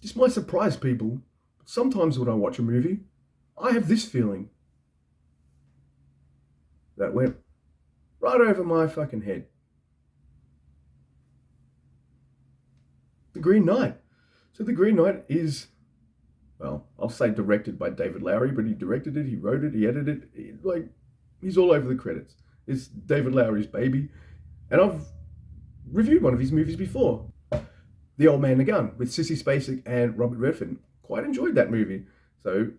This might surprise people, but sometimes when I watch a movie, I have this feeling that went right over my fucking head. The Green Knight. So The Green Knight is, well, I'll say directed by David Lowery, but he directed it, he wrote it, he edited it. He's all over the credits. It's David Lowery's baby. And I've reviewed one of his movies before, The Old Man and the Gun, with Sissy Spacek and Robert Redford. Quite enjoyed that movie. So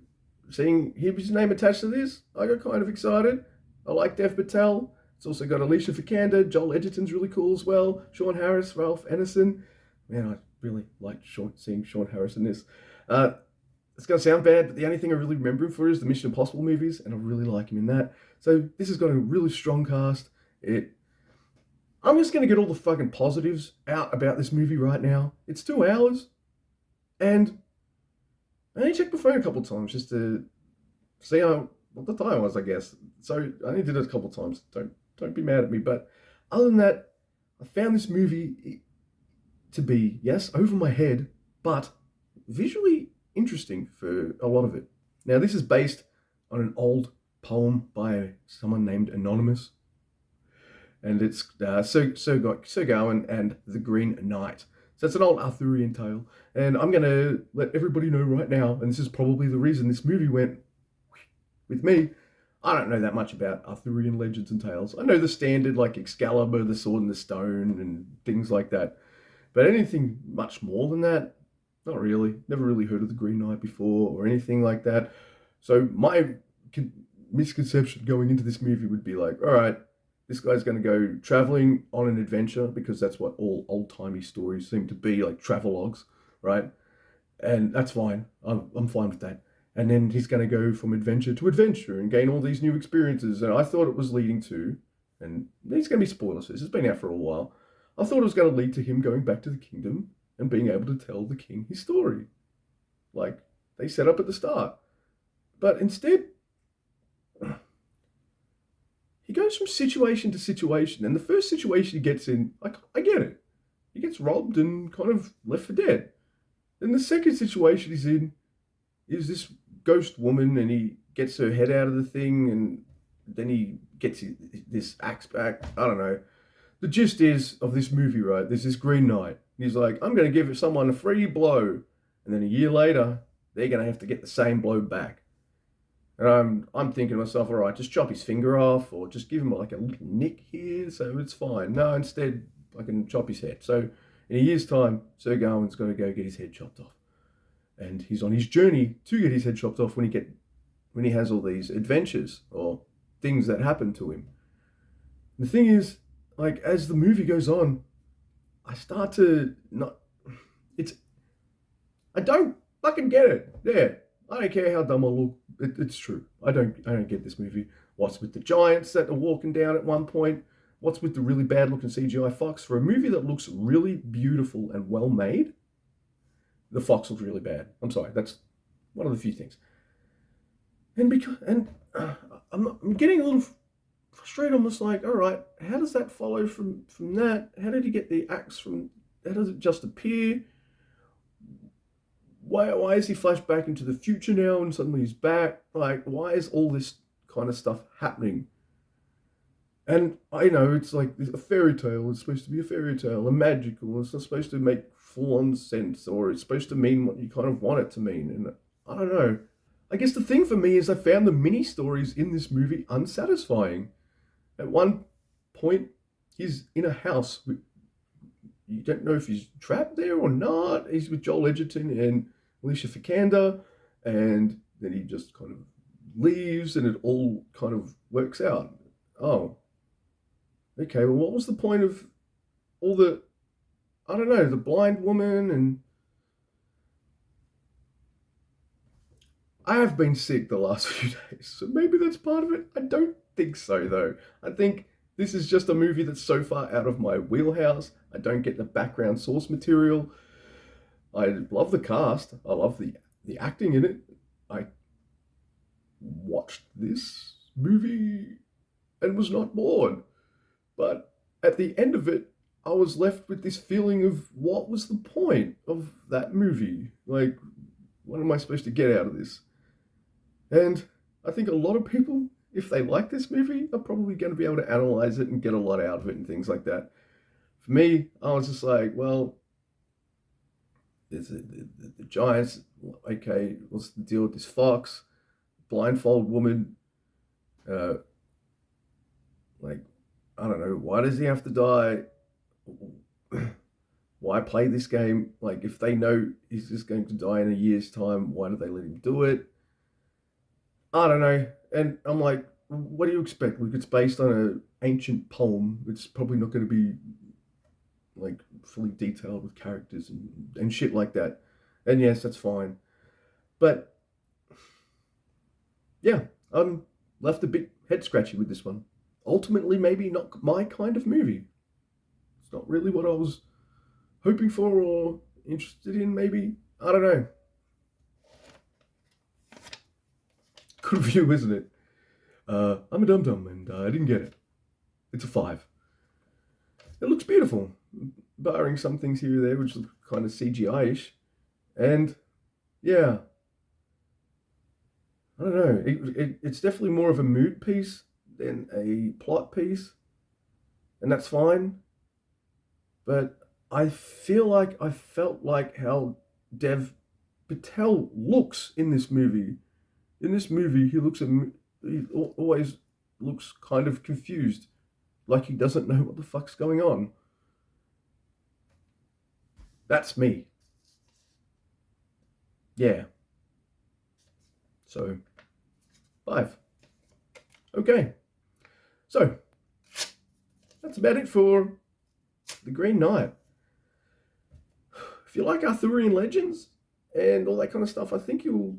seeing his name attached to this, I got kind of excited. I like Dev Patel. It's also got Alicia Vikander. Joel Edgerton's really cool as well. Sean Harris, Ralph Ineson. Man, I really liked seeing Sean Harris in this. It's going to sound bad, but the only thing I really remember him for is the Mission Impossible movies, and I really like him in that. So this has got a really strong cast. I'm just going to get all the fucking positives out about this movie right now. It's 2 hours, and I only checked my phone a couple of times just to see what the time was, I guess. So I only did it a couple of times. Don't be mad at me. But other than that, I found this movie to be, yes, over my head, but visually interesting for a lot of it. Now, this is based on an old poem by someone named Anonymous, and it's Sir Gawain and the Green Knight. So it's an old Arthurian tale, and I'm going to let everybody know right now, and this is probably the reason this movie went with me. I don't know that much about Arthurian legends and tales. I know the standard, like Excalibur, the Sword and the Stone, and things like that. But anything much more than that, not really. Never really heard of the Green Knight before or anything like that. So my misconception going into this movie would be like, all right, this guy's going to go traveling on an adventure, because that's what all old-timey stories seem to be, like travelogues, right? And that's fine. I'm fine with that. And then he's going to go from adventure to adventure and gain all these new experiences. And I thought it was leading to, and these going to be spoilers, this has been out for a while, I thought it was going to lead to him going back to the kingdom and being able to tell the king his story, like they set up at the start. But instead, he goes from situation to situation. And the first situation he gets in, I get it. He gets robbed and kind of left for dead. Then the second situation he's in is this ghost woman, and he gets her head out of the thing, and then he gets this axe back. I don't know. The gist is of this movie, right? There's this Green Knight. He's like, I'm going to give someone a free blow. And then a year later, they're going to have to get the same blow back. And I'm thinking to myself, all right, just chop his finger off, or just give him like a little nick here so it's fine. No, instead, I can chop his head. So in a year's time, Sir Gawain's got to go get his head chopped off. And he's on his journey to get his head chopped off when he has all these adventures or things that happen to him. The thing is, like, as the movie goes on, I start to I don't fucking get it. Yeah, I don't care how dumb I look. It's true. I don't get this movie. What's with the giants that are walking down at one point? What's with the really bad looking CGI fox? For a movie that looks really beautiful and well made, the fox looks really bad. I'm sorry, that's one of the few things. I'm getting a little frustrated. I'm just like, all right, how does that follow from that? How did he get the axe from? How does it just appear? Why is he flashed back into the future now and suddenly he's back? Like, why is all this kind of stuff happening? And I know it's like a fairy tale. It's supposed to be a fairy tale, a magical. It's not supposed to make full-on sense, or it's supposed to mean what you kind of want it to mean. And I don't know. I guess the thing for me is I found the mini stories in this movie unsatisfying. At one point, he's in a house. You don't know if he's trapped there or not. He's with Joel Edgerton and Alicia Vikander, and then he just kind of leaves, and it all kind of works out. Oh, okay. Well, what was the point of all the, I don't know, the blind woman? And I have been sick the last few days, so maybe that's part of it. I don't think so, though. I think this is just a movie that's so far out of my wheelhouse. I don't get the background source material. I love the cast. I love the acting in it. I watched this movie and was not bored. But at the end of it, I was left with this feeling of what was the point of that movie? Like, what am I supposed to get out of this? And I think a lot of people, if they like this movie, are probably going to be able to analyze it and get a lot out of it and things like that. For me, I was just like, well, there's the Giants. Okay, what's the deal with this fox? Blindfold woman. Uh, like, I don't know. Why does he have to die? Why play this game? Like, if they know he's just going to die in a year's time, why do they let him do it? I don't know. And I'm like, what do you expect? Like, it's based on an ancient poem. It's probably not going to be like fully detailed with characters and shit like that. And yes, that's fine. But yeah, I'm left a bit head scratchy with this one. Ultimately, maybe not my kind of movie. It's not really what I was hoping for or interested in, maybe. I don't know. Good review, isn't it? I'm a dum dum and I didn't get it. It's a 5. It looks beautiful, barring some things here or there which look kind of CGI-ish. And yeah, I don't know. It's definitely more of a mood piece than a plot piece, and that's fine. But I feel like I felt like how Dev Patel looks in this movie. In this movie, he always looks kind of confused, like he doesn't know what the fuck's going on. That's me. Yeah. So 5. Okay. So that's about it for The Green Knight. If you like Arthurian legends and all that kind of stuff, I think you'll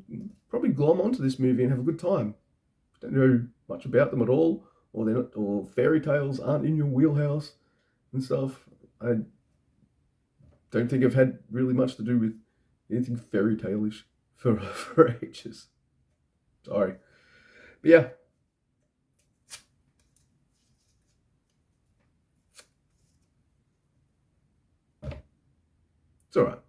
probably glom onto this movie and have a good time. Don't know much about them at all, or they're not, or fairy tales aren't in your wheelhouse and stuff. I don't think I've had really much to do with anything fairy tale-ish for ages. Sorry. But yeah. It's alright.